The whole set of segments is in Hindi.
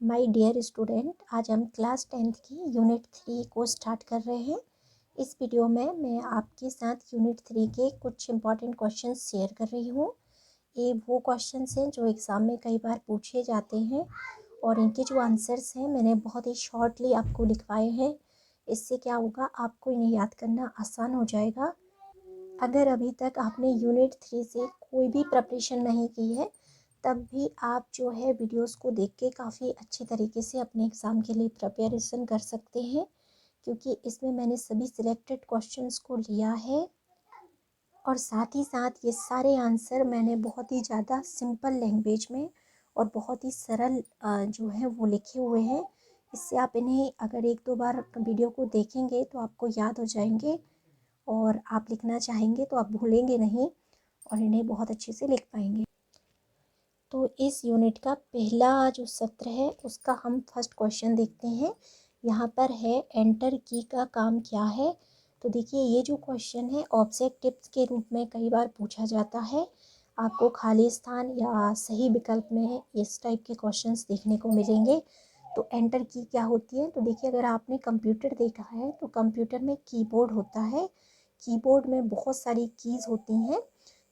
माय डियर स्टूडेंट, आज हम क्लास 10th की यूनिट 3 को स्टार्ट कर रहे हैं। इस वीडियो में मैं आपके साथ यूनिट 3 के कुछ इंपॉर्टेंट क्वेश्चंस शेयर कर रही हूँ। ये वो क्वेश्चंस हैं जो एग्ज़ाम में कई बार पूछे जाते हैं और इनके जो आंसर्स हैं मैंने बहुत ही शॉर्टली आपको लिखवाए हैं। इससे क्या होगा, आपको इन्हें याद करना आसान हो जाएगा। अगर अभी तक आपने यूनिट 3 से कोई भी प्रिपरेशन नहीं की है, तब भी आप जो है वीडियोस को देख के काफ़ी अच्छी तरीके से अपने एग्ज़ाम के लिए प्रिपरेशन कर सकते हैं, क्योंकि इसमें मैंने सभी सिलेक्टेड क्वेश्चंस को लिया है और साथ ही साथ ये सारे आंसर मैंने बहुत ही ज़्यादा सिंपल लैंग्वेज में और बहुत ही सरल जो है वो लिखे हुए हैं। इससे आप इन्हें अगर एक दो बार वीडियो को देखेंगे तो आपको याद हो जाएंगे और आप लिखना चाहेंगे तो आप भूलेंगे नहीं और इन्हें बहुत अच्छे से लिख पाएंगे। तो इस यूनिट का पहला जो सत्र है उसका हम फर्स्ट क्वेश्चन देखते हैं। यहाँ पर है, एंटर की का काम क्या है। तो देखिए, ये जो क्वेश्चन है ऑब्जेक्टिव्स के रूप में कई बार पूछा जाता है। आपको खाली स्थान या सही विकल्प में इस टाइप के क्वेश्चंस देखने को मिलेंगे। तो एंटर की क्या होती है, तो देखिए, अगर आपने कंप्यूटर देखा है तो कंप्यूटर में कीबोर्ड होता है। कीबोर्ड में बहुत सारी कीज़ होती हैं।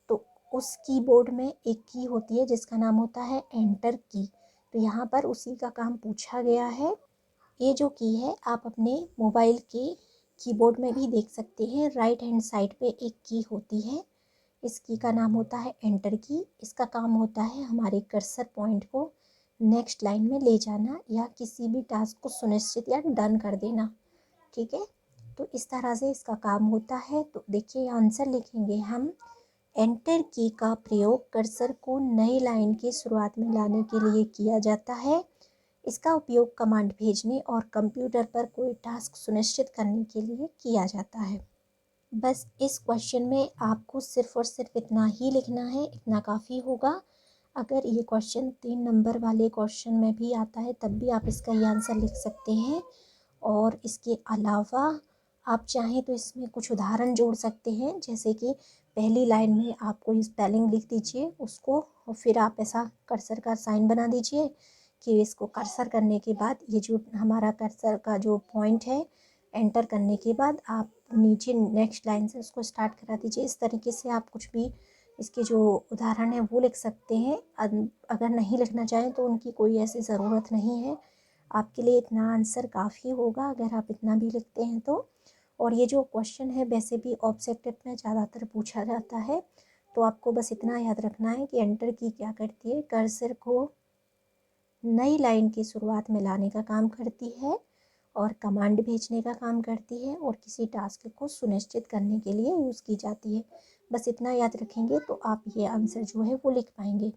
तो उस कीबोर्ड में एक की होती है जिसका नाम होता है एंटर की। तो यहाँ पर उसी का काम पूछा गया है। ये जो की है आप अपने मोबाइल के कीबोर्ड में भी देख सकते हैं। राइट हैंड साइड पे एक की होती है, इस की का नाम होता है एंटर की। इसका काम होता है हमारे कर्सर पॉइंट को नेक्स्ट लाइन में ले जाना या किसी भी टास्क को सुनिश्चित या डन कर देना। ठीक है, तो इस तरह से इसका काम होता है। तो देखिए, आंसर लिखेंगे हम, एंटर की का प्रयोग कर्सर को नई लाइन की शुरुआत में लाने के लिए किया जाता है। इसका उपयोग कमांड भेजने और कंप्यूटर पर कोई टास्क सुनिश्चित करने के लिए किया जाता है। बस इस क्वेश्चन में आपको सिर्फ और सिर्फ इतना ही लिखना है, इतना काफ़ी होगा। अगर ये क्वेश्चन 3 नंबर वाले क्वेश्चन में भी आता है तब भी आप इसका ये आंसर लिख सकते हैं। और इसके अलावा आप चाहें तो इसमें कुछ उदाहरण जोड़ सकते हैं, जैसे कि पहली लाइन में आप कोई स्पेलिंग लिख दीजिए उसको और फिर आप ऐसा कर्सर का साइन बना दीजिए कि इसको कर्सर करने के बाद ये जो हमारा कर्सर का जो पॉइंट है, एंटर करने के बाद आप नीचे नेक्स्ट लाइन से उसको स्टार्ट करा दीजिए। इस तरीके से आप कुछ भी इसके जो उदाहरण है वो लिख सकते हैं। अगर नहीं लिखना चाहें तो उनकी कोई ऐसी ज़रूरत नहीं है। आपके लिए इतना आंसर काफ़ी होगा अगर आप इतना भी लिखते हैं तो। और ये जो क्वेश्चन है वैसे भी ऑब्जेक्टिव में ज़्यादातर पूछा जाता है। तो आपको बस इतना याद रखना है कि एंटर की क्या करती है, कर्सर को नई लाइन की शुरुआत में लाने का काम करती है और कमांड भेजने का काम करती है और किसी टास्क को सुनिश्चित करने के लिए यूज़ की जाती है। बस इतना याद रखेंगे तो आप ये आंसर जो है वो लिख पाएंगे।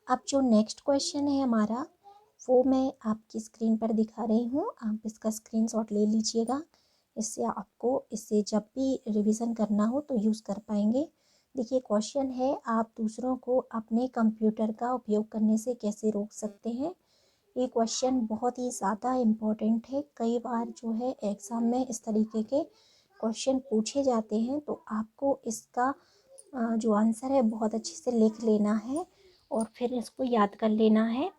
अब जो नेक्स्ट क्वेश्चन है हमारा, वो मैं आपकी स्क्रीन पर दिखा रही हूँ। आप इसका स्क्रीनशॉट ले लीजिएगा, इससे आपको इसे जब भी रिवीजन करना हो तो यूज़ कर पाएंगे। देखिए, क्वेश्चन है, आप दूसरों को अपने कंप्यूटर का उपयोग करने से कैसे रोक सकते हैं। ये क्वेश्चन बहुत ही ज़्यादा इम्पोर्टेंट है। कई बार जो है एग्ज़ाम में इस तरीके के क्वेश्चन पूछे जाते हैं, तो आपको इसका जो आंसर है बहुत अच्छे से लिख लेना है और फिर इसको याद कर लेना है।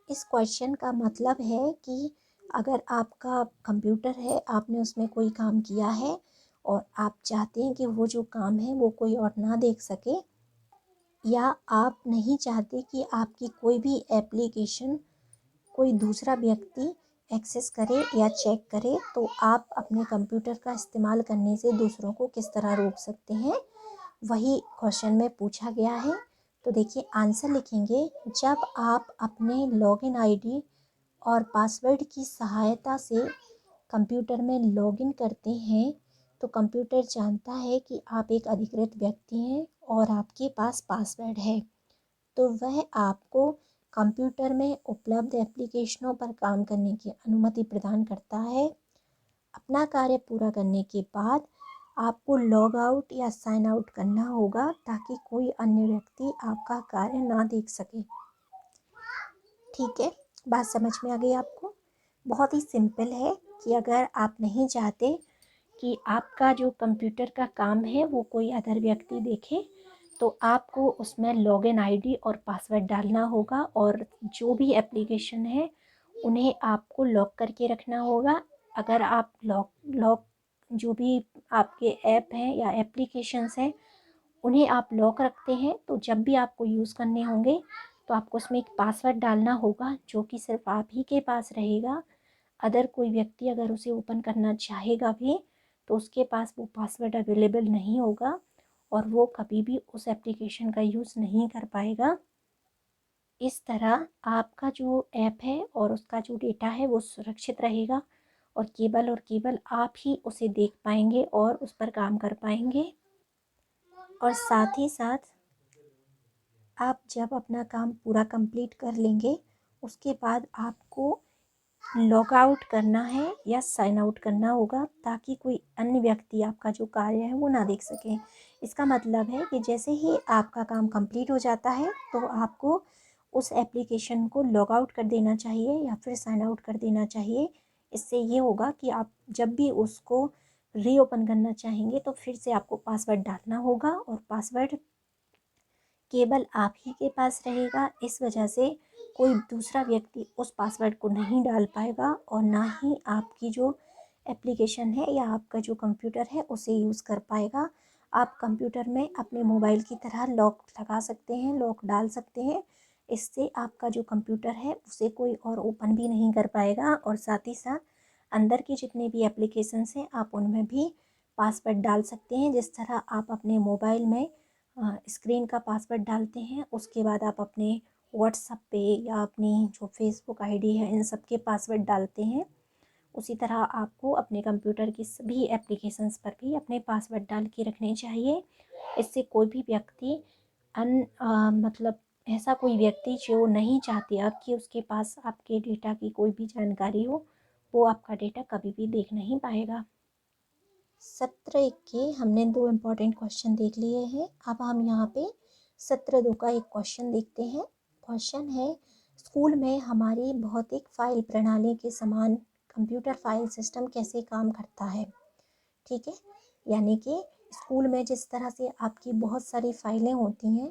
इस क्वेश्चन का मतलब है कि अगर आपका कंप्यूटर है, आपने उसमें कोई काम किया है और आप चाहते हैं कि वो जो काम है वो कोई और ना देख सके, या आप नहीं चाहते कि आपकी कोई भी एप्लीकेशन कोई दूसरा व्यक्ति एक्सेस करे या चेक करे, तो आप अपने कंप्यूटर का इस्तेमाल करने से दूसरों को किस तरह रोक सकते हैं, वही क्वेश्चन में पूछा गया है। तो देखिए, आंसर लिखेंगे, जब आप अपने लॉगिन आईडी और पासवर्ड की सहायता से कंप्यूटर में लॉगिन करते हैं तो कंप्यूटर जानता है कि आप एक अधिकृत व्यक्ति हैं और आपके पास पासवर्ड है। तो वह आपको कंप्यूटर में उपलब्ध एप्लीकेशनों पर काम करने की अनुमति प्रदान करता है। अपना कार्य पूरा करने के बाद आपको लॉग आउट या साइन आउट करना होगा ताकि कोई अन्य व्यक्ति आपका कार्य ना देख सके। ठीक है, बात समझ में आ गई आपको। बहुत ही सिंपल है कि अगर आप नहीं चाहते कि आपका जो कंप्यूटर का काम है वो कोई अदर व्यक्ति देखे, तो आपको उसमें लॉगिन आईडी और पासवर्ड डालना होगा, और जो भी एप्लीकेशन है उन्हें आपको लॉक करके रखना होगा। अगर आप लॉक जो भी आपके ऐप हैं या एप्लीकेशंस हैं उन्हें आप लॉक रखते हैं, तो जब भी आपको यूज़ करने होंगे तो आपको उसमें एक पासवर्ड डालना होगा जो कि सिर्फ आप ही के पास रहेगा। अदर कोई व्यक्ति अगर उसे ओपन करना चाहेगा भी तो उसके पास वो पासवर्ड अवेलेबल नहीं होगा और वो कभी भी उस एप्लीकेशन का यूज़ नहीं कर पाएगा। इस तरह आपका जो ऐप है और उसका जो डेटा है वो सुरक्षित रहेगा, और केवल आप ही उसे देख पाएंगे और उस पर काम कर पाएंगे। और साथ ही साथ आप जब अपना काम पूरा कंप्लीट कर लेंगे उसके बाद आपको लॉग आउट करना है या साइन आउट करना होगा, ताकि कोई अन्य व्यक्ति आपका जो कार्य है वो ना देख सके। इसका मतलब है कि जैसे ही आपका काम कंप्लीट हो जाता है तो आपको उस एप्लीकेशन को लॉग आउट कर देना चाहिए या फिर साइन आउट कर देना चाहिए। इससे ये होगा कि आप जब भी उसको रीओपन करना चाहेंगे तो फिर से आपको पासवर्ड डालना होगा, और पासवर्ड केवल आप ही के पास रहेगा। इस वजह से कोई दूसरा व्यक्ति उस पासवर्ड को नहीं डाल पाएगा और ना ही आपकी जो एप्लीकेशन है या आपका जो कंप्यूटर है उसे यूज़ कर पाएगा। आप कंप्यूटर में अपने मोबाइल की तरह लॉक लगा सकते हैं, लॉक डाल सकते हैं। इससे आपका जो कंप्यूटर है उसे कोई और ओपन भी नहीं कर पाएगा, और साथ ही साथ अंदर के जितने भी एप्लीकेशंस हैं आप उनमें भी पासवर्ड डाल सकते हैं। जिस तरह आप अपने मोबाइल में स्क्रीन का पासवर्ड डालते हैं, उसके बाद आप अपने व्हाट्सएप पे या अपनी जो फेसबुक आईडी है इन सब के पासवर्ड डालते हैं, उसी तरह आपको अपने कंप्यूटर की सभी एप्लीकेशंस पर भी अपने पासवर्ड डाल के रखने चाहिए। इससे कोई भी व्यक्ति मतलब ऐसा कोई व्यक्ति जो नहीं चाहते अब कि उसके पास आपके डेटा की कोई भी जानकारी हो, वो आपका डेटा कभी भी देख नहीं पाएगा। सत्र 1 के हमने 2 इम्पॉर्टेंट क्वेश्चन देख लिए हैं। अब हम यहाँ पे सत्र 2 का एक क्वेश्चन देखते हैं। क्वेश्चन है, स्कूल में हमारी भौतिक फाइल प्रणाली के समान कंप्यूटर फाइल सिस्टम कैसे काम करता है। ठीक है, यानी कि स्कूल में जिस तरह से आपकी बहुत सारी फाइलें होती हैं,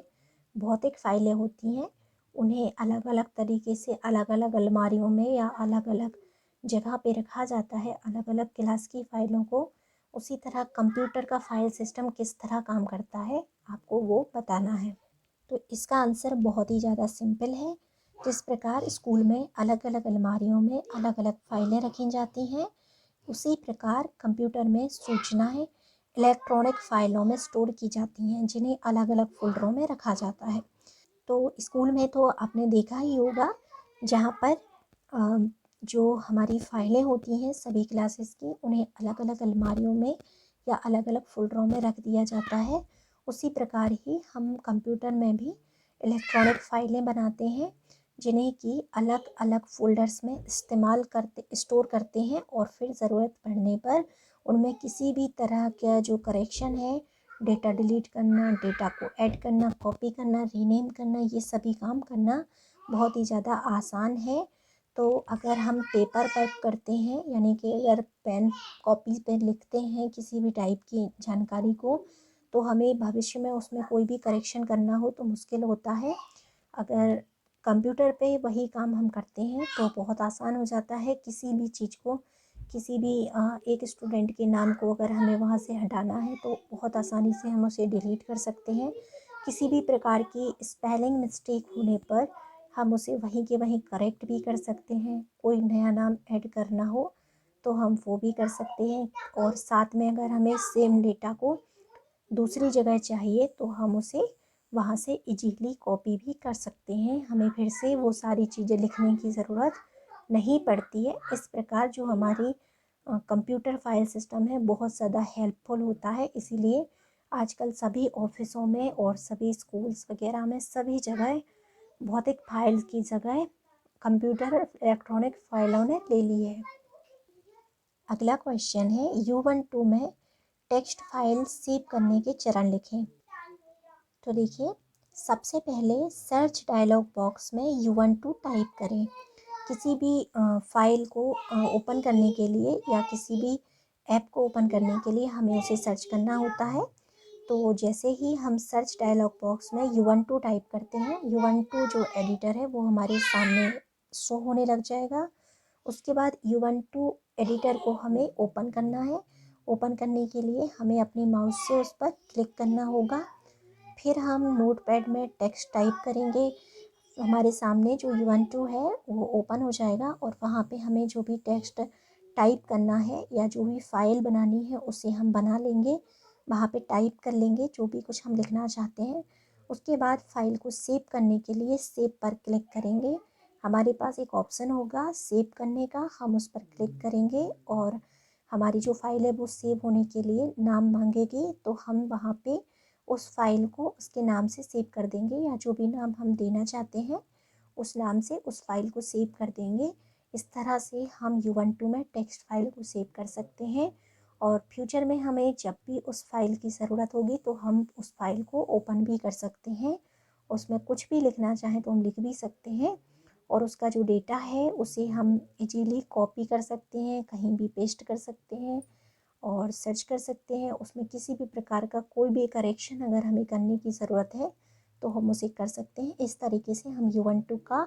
भौतिक फाइलें होती हैं, उन्हें अलग अलग तरीके से अलग अलग अलमारियों में या अलग अलग जगह पे रखा जाता है, अलग अलग क्लास की फ़ाइलों को। उसी तरह कंप्यूटर का फाइल सिस्टम किस तरह काम करता है आपको वो बताना है। तो इसका आंसर बहुत ही ज़्यादा सिंपल है। जिस प्रकार स्कूल में अलग अलग अलमारियों में अलग अलग फाइलें रखी जाती हैं, उसी प्रकार कंप्यूटर में सूचनाएं इलेक्ट्रॉनिक फाइलों में स्टोर की जाती हैं, जिन्हें अलग अलग फोल्डरों में रखा जाता है। तो स्कूल में तो आपने देखा ही होगा, जहाँ पर जो हमारी फाइलें होती हैं सभी क्लासेस की, उन्हें अलग अलग अलमारियों में या अलग अलग फोल्डरों में रख दिया जाता है। उसी प्रकार ही हम कंप्यूटर में भी इलेक्ट्रॉनिक फ़ाइलें बनाते हैं, जिन्हें कि अलग अलग फ़ोल्डर्स में स्टोर करते हैं, और फिर ज़रूरत पड़ने पर उनमें किसी भी तरह का जो करेक्शन है, डेटा डिलीट करना, डेटा को ऐड करना, कॉपी करना, रीनेम करना, ये सभी काम करना बहुत ही ज़्यादा आसान है। तो अगर हम पेपर पर करते हैं, यानी कि अगर पेन कॉपी पे लिखते हैं किसी भी टाइप की जानकारी को, तो हमें भविष्य में उसमें कोई भी करेक्शन करना हो तो मुश्किल होता है। अगर कंप्यूटर पे वही काम हम करते हैं तो बहुत आसान हो जाता है। किसी भी चीज़ को, किसी भी एक स्टूडेंट के नाम को अगर हमें वहाँ से हटाना है तो बहुत आसानी से हम उसे डिलीट कर सकते हैं। किसी भी प्रकार की स्पेलिंग मिस्टेक होने पर हम उसे वहीं के वहीं करेक्ट भी कर सकते हैं। कोई नया नाम ऐड करना हो तो हम वो भी कर सकते हैं, और साथ में अगर हमें सेम डेटा को दूसरी जगह चाहिए तो हम उसे वहाँ से इजीली कॉपी भी कर सकते हैं। हमें फिर से वो सारी चीज़ें लिखने की ज़रूरत नहीं पड़ती है। इस प्रकार जो हमारी कंप्यूटर फाइल सिस्टम है बहुत ज़्यादा हेल्पफुल होता है। इसीलिए आजकल सभी ऑफिसों में और सभी स्कूल्स वगैरह में सभी जगह भौतिक फाइल की जगह कंप्यूटर इलेक्ट्रॉनिक फाइलों ने ले ली है। अगला क्वेश्चन है, U12 में टेक्स्ट फाइल सेव करने के चरण लिखें। तो देखिए, सबसे पहले सर्च डायलॉग बॉक्स में U12 टाइप करें। किसी भी फाइल को ओपन करने के लिए या किसी भी ऐप को ओपन करने के लिए हमें उसे सर्च करना होता है। तो जैसे ही हम सर्च डायलॉग बॉक्स में U12 टाइप करते हैं, U12 जो एडिटर है वो हमारे सामने शो होने लग जाएगा। उसके बाद U12 एडिटर को हमें ओपन करना है। ओपन करने के लिए हमें अपनी माउस से उस पर क्लिक करना होगा। फिर हम नोटपैड में टेक्स्ट टाइप करेंगे। हमारे सामने जो U12 है वो ओपन हो जाएगा और वहाँ पे हमें जो भी टेक्स्ट टाइप करना है या जो भी फाइल बनानी है उसे हम बना लेंगे। वहाँ पे टाइप कर लेंगे जो भी कुछ हम लिखना चाहते हैं। उसके बाद फाइल को सेव करने के लिए सेव पर क्लिक करेंगे। हमारे पास एक ऑप्शन होगा सेव करने का, हम उस पर क्लिक करेंगे और हमारी जो फाइल है वो सेव होने के लिए नाम मांगेगी, तो हम वहाँ पे उस फाइल को उसके नाम से सेव कर देंगे या जो भी नाम हम देना चाहते हैं उस नाम से उस फाइल को सेव कर देंगे। इस तरह से हम U12 में टेक्स्ट फाइल को सेव कर सकते हैं और फ्यूचर में हमें जब भी उस फाइल की ज़रूरत होगी तो हम उस फाइल को ओपन भी कर सकते हैं। उसमें कुछ भी लिखना चाहें तो हम लिख भी सकते हैं और उसका जो डेटा है उसे हम इजीली कॉपी कर सकते हैं, कहीं भी पेस्ट कर सकते हैं और सर्च कर सकते हैं। उसमें किसी भी प्रकार का कोई भी करेक्शन अगर हमें करने की ज़रूरत है तो हम उसे कर सकते हैं। इस तरीके से हम U12 का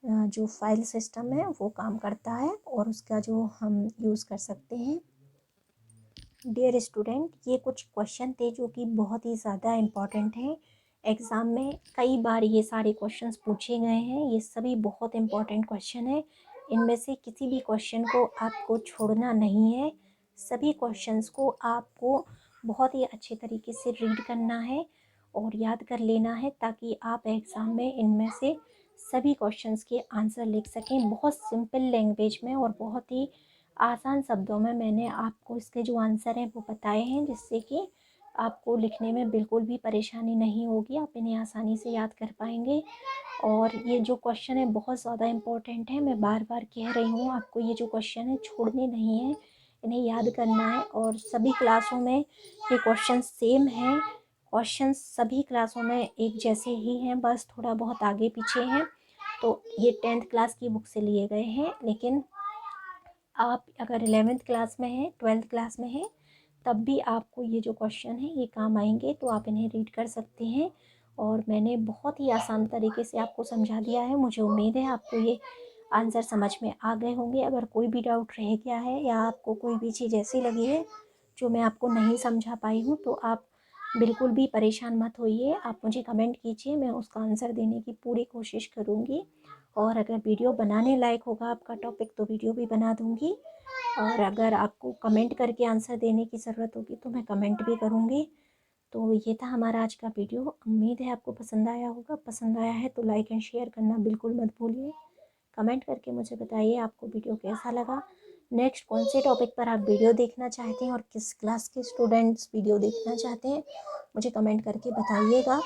जो फाइल सिस्टम है वो काम करता है और उसका जो हम यूज़ कर सकते हैं। डियर स्टूडेंट, ये कुछ क्वेश्चन थे जो कि बहुत ही ज़्यादा इम्पॉर्टेंट हैं। एग्ज़ाम में कई बार ये सारे क्वेश्चंस पूछे गए हैं। ये सभी बहुत इम्पॉर्टेंट क्वेश्चन है। इनमें से किसी भी क्वेश्चन को आपको छोड़ना नहीं है। सभी क्वेश्चंस को आपको बहुत ही अच्छे तरीके से रीड करना है और याद कर लेना है ताकि आप एग्ज़ाम में इनमें से सभी क्वेश्चंस के आंसर लिख सकें। बहुत सिंपल लैंग्वेज में और बहुत ही आसान शब्दों में मैंने आपको इसके जो आंसर हैं वो बताए हैं, जिससे कि आपको लिखने में बिल्कुल भी परेशानी नहीं होगी। आप इन्हें आसानी से याद कर पाएंगे। और ये जो क्वेश्चन है बहुत ज़्यादा इम्पोर्टेंट है। मैं बार बार कह रही हूँ आपको, ये जो क्वेश्चन है छोड़ने नहीं है, इन्हें याद करना है। और सभी क्लासों में ये क्वेश्चन सेम हैं। क्वेश्चन सभी क्लासों में एक जैसे ही हैं, बस थोड़ा बहुत आगे पीछे हैं। तो ये 10th क्लास की बुक से लिए गए हैं, लेकिन आप अगर 11th क्लास में हैं, 12th क्लास में हैं, तब भी आपको ये जो क्वेश्चन है ये काम आएंगे। तो आप इन्हें रीड कर सकते हैं और मैंने बहुत ही आसान तरीके से आपको समझा दिया है। मुझे उम्मीद है आपको ये आंसर समझ में आ गए होंगे। अगर कोई भी डाउट रह गया है या आपको कोई भी चीज़ ऐसी लगी है जो मैं आपको नहीं समझा पाई हूँ तो आप बिल्कुल भी परेशान मत होइए। आप मुझे कमेंट कीजिए, मैं उसका आंसर देने की पूरी कोशिश करूँगी। और अगर वीडियो बनाने लायक होगा आपका टॉपिक तो वीडियो भी बना दूँगी। और अगर आपको कमेंट करके आंसर देने की ज़रूरत होगी तो मैं कमेंट भी करूँगी। तो ये था हमारा आज का वीडियो। उम्मीद है आपको पसंद आया होगा। पसंद आया है तो लाइक एंड शेयर करना बिल्कुल मत भूलिए। कमेंट करके मुझे बताइए आपको वीडियो कैसा लगा। नेक्स्ट कौन से टॉपिक पर आप वीडियो देखना चाहते हैं और किस क्लास के स्टूडेंट्स वीडियो देखना चाहते हैं, मुझे कमेंट करके बताइएगा।